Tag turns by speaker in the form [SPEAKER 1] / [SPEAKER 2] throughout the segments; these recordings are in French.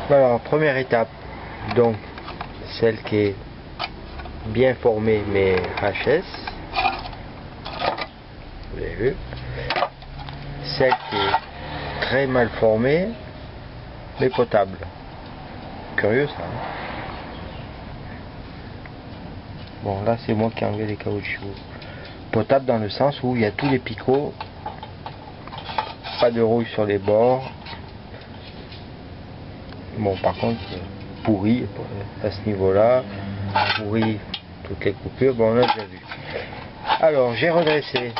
[SPEAKER 1] Alors, première étape, donc celle qui est bien formée mais HS, vous avez vu, celle qui est très mal formée mais potable. Curieux ça, hein. Bon, là c'est moi qui ai enlevé les caoutchoucs. Potable dans le sens où il y a tous les picots, pas de rouille sur les bords. Bon, par contre, pourri à ce niveau-là, pourri toutes les coupures, bon, on a déjà vu. Alors, j'ai redressé.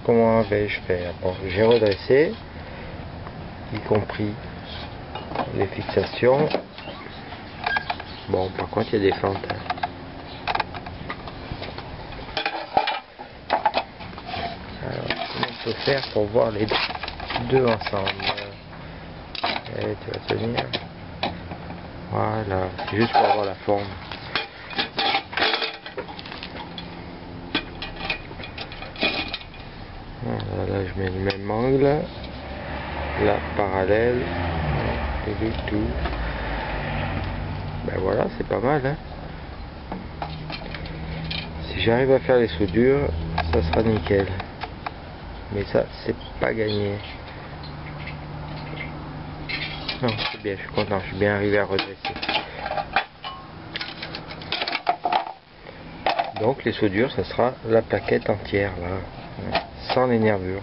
[SPEAKER 1] Comment vais-je faire? Bon, j'ai redressé, y compris les fixations. Bon, par contre, il y a des fentes. Alors, comment on peut faire pour voir les deux ensemble? Et tu vas tenir. Voilà, c'est juste pour avoir la forme. Voilà, là je mets le même angle. Là, parallèle. Et tout. Ben voilà, c'est pas mal, hein. Si j'arrive à faire les soudures, ça sera nickel. Mais ça, c'est pas gagné. Non, c'est bien, je suis content, je suis bien arrivé à redresser. Donc les soudures, ça sera la plaquette entière, là, sans les nervures.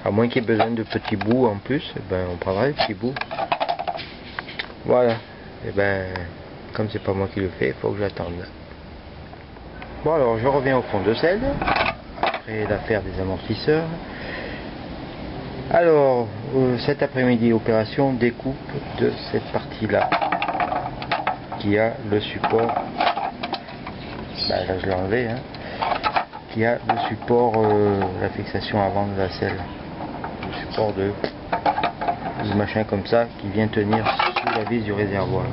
[SPEAKER 1] À moins qu'il y ait besoin de petits bouts en plus, eh ben, on prendra les petits bouts. Voilà, et ben, comme c'est pas moi qui le fais, il faut que j'attende. Bon alors, je reviens au fond de selle, après l'affaire des amortisseurs. Alors, cet après-midi, opération découpe de cette partie-là, qui a le support, ben là je l'ai enlevé, hein, qui a le support, la fixation avant de la selle, le support de machin comme ça, qui vient tenir sous la vis du réservoir.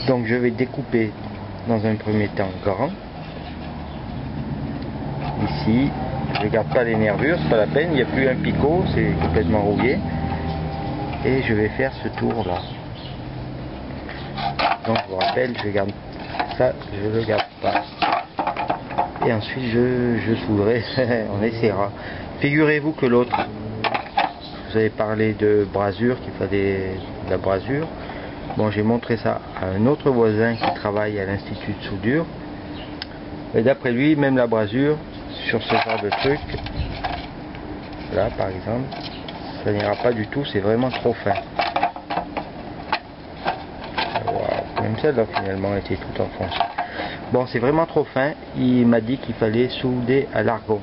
[SPEAKER 1] Donc je vais découper dans un premier temps grand, ici. Je ne garde pas les nervures, c'est pas la peine, il n'y a plus un picot, c'est complètement rouillé. Et je vais faire ce tour là. Donc je vous rappelle, je garde ça, je ne le garde pas. Et ensuite je souderai, on essaiera. Figurez-vous que l'autre, vous avez parlé de brasure, qu'il fallait de la brasure. Bon, j'ai montré ça à un autre voisin qui travaille à l'Institut de soudure. Et d'après lui, même la brasure, sur ce genre de truc, là par exemple, ça n'ira pas du tout, c'est vraiment trop fin. Wow. Même celle-là finalement était tout enfoncée. Bon, c'est vraiment trop fin, il m'a dit qu'il fallait souder à l'argon.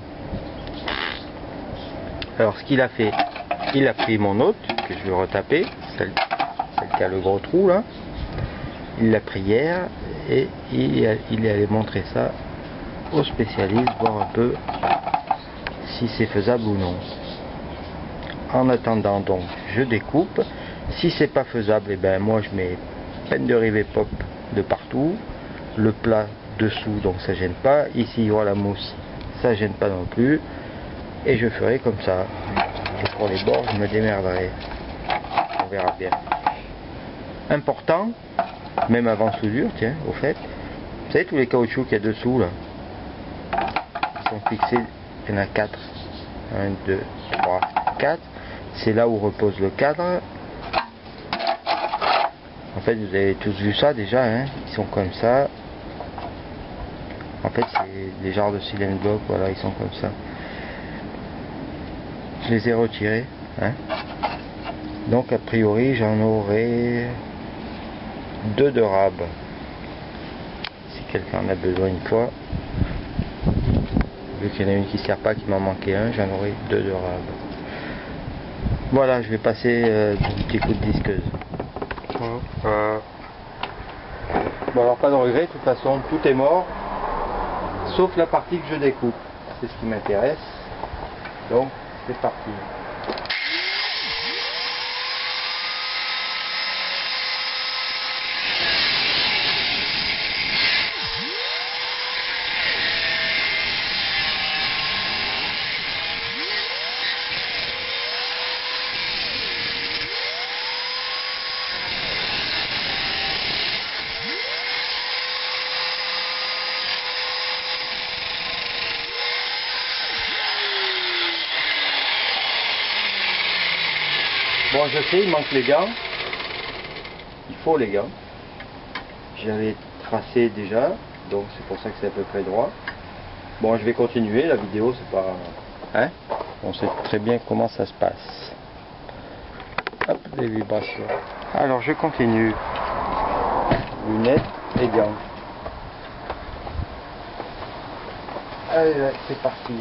[SPEAKER 1] Alors ce qu'il a fait, il a pris mon autre, que je vais retaper, celle qui a le gros trou là, il l'a pris hier, et il est allé montrer ça aux spécialistes, voir un peu si c'est faisable ou non. En attendant donc, je découpe. Si c'est pas faisable, et ben moi je mets peine de rivet pop de partout, le plat dessous, donc ça gêne pas. Ici il y aura la mousse, ça gêne pas non plus, et je ferai comme ça. Et pour les bords, je me démerderai. On verra bien. Important, même avant soudure, tiens, au fait, vous savez tous les caoutchoucs qu'il y a dessous là, ils sont fixés, il y en a 4. 1, 2, 3, 4. C'est là où repose le cadre. En fait, vous avez tous vu ça déjà, hein. Ils sont comme ça. En fait, c'est des genres de cylindre block, voilà, ils sont comme ça. Je les ai retirés, hein. Donc, a priori, j'en aurai 2 de rab. Si quelqu'un en a besoin une fois. Vu qu'il y en a une qui ne sert pas, qu'il m'en manquait un, j'en aurai 2 de rab. Voilà, je vais passer un petit coup de disqueuse. Bon alors pas de regret, de toute façon tout est mort, sauf la partie que je découpe. C'est ce qui m'intéresse. Donc c'est parti. Bon, je sais, il manque les gants. Il faut les gants. J'avais tracé déjà, donc c'est pour ça que c'est à peu près droit. Bon, je vais continuer, la vidéo c'est pas... Hein? On sait très bien comment ça se passe. Hop, les vibrations. Alors je continue. Lunettes et gants. Allez, c'est parti.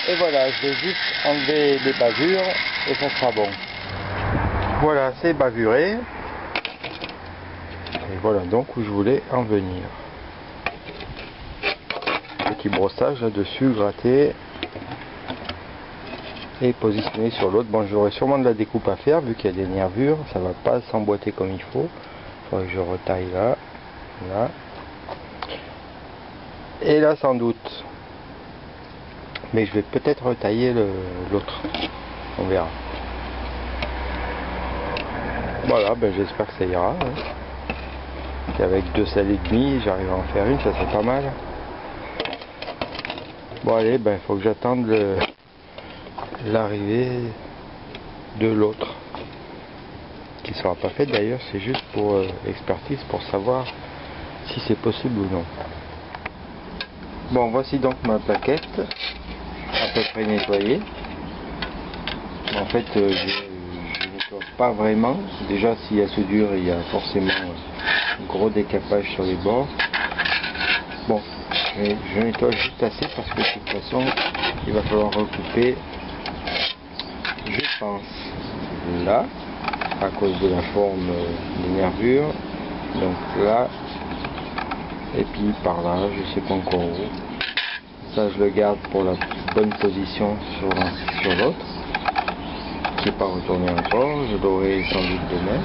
[SPEAKER 1] Et voilà, je vais juste enlever les bavures et ça sera bon. Voilà, c'est bavuré. Et voilà donc où je voulais en venir. Petit brossage là-dessus, gratté. Et positionné sur l'autre. Bon, j'aurai sûrement de la découpe à faire vu qu'il y a des nervures. Ça va pas s'emboîter comme il faut. Il faudra que je retaille là. Là. Et là sans doute. Mais je vais peut-être retailler l'autre. On verra. Voilà, ben j'espère que ça ira. Hein. Et avec 2 selles et demi, j'arrive à en faire une, ça c'est pas mal. Bon allez, ben il faut que j'attende l'arrivée de l'autre. Qui sera pas faite d'ailleurs, c'est juste pour expertise, pour savoir si c'est possible ou non. Bon, voici donc ma plaquette. À peu près nettoyé. En fait, je nettoie pas vraiment. Déjà, si elle se dure, il y a forcément un gros décapage sur les bords. Bon, je nettoie juste assez parce que de toute façon, il va falloir recouper, je pense, là, à cause de la forme des nervures. Donc là, et puis par là, je sais pas encore où. Ça, je le garde pour la bonne position sur l'autre. Je n'ai pas retourné encore, je l'aurai sans doute demain.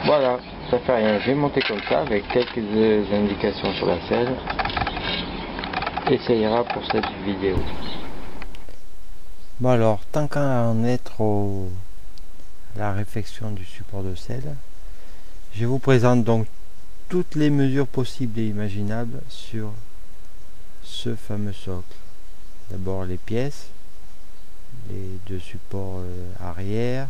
[SPEAKER 1] Voilà, ça fait rien, je vais monter comme ça avec quelques indications sur la selle. Et ça ira pour cette vidéo. Bon alors, tant qu'à en être à la réflexion du support de selle, je vous présente donc toutes les mesures possibles et imaginables sur ce fameux socle. D'abord les pièces, les 2 supports arrière,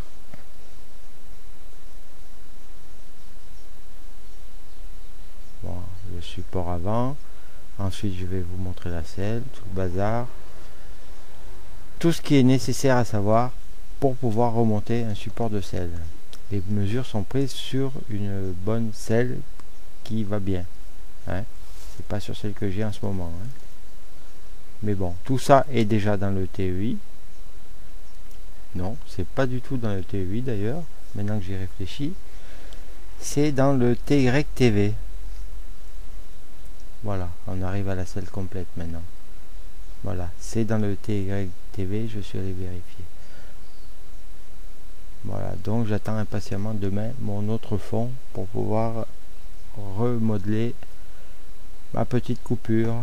[SPEAKER 1] bon, le support avant, ensuite je vais vous montrer la selle, tout le bazar, tout ce qui est nécessaire à savoir pour pouvoir remonter un support de selle. Les mesures sont prises sur une bonne selle qui va bien, hein. C'est pas sur celle que j'ai en ce moment, hein. Mais bon, tout ça est déjà dans le TEI. Non, c'est pas du tout dans le TEI d'ailleurs, maintenant que j'y réfléchis, c'est dans le TYTV. Voilà, on arrive à la selle complète maintenant. Voilà, c'est dans le TYTV, je suis allé vérifier. Voilà, donc j'attends impatiemment demain mon autre fond pour pouvoir remodeler ma petite coupure,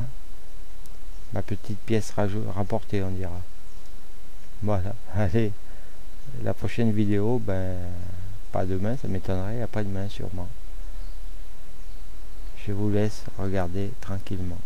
[SPEAKER 1] ma petite pièce rapportée, on dira. Voilà, allez, la prochaine vidéo, ben pas demain, ça m'étonnerait, après-demain sûrement. Je vous laisse regarder tranquillement.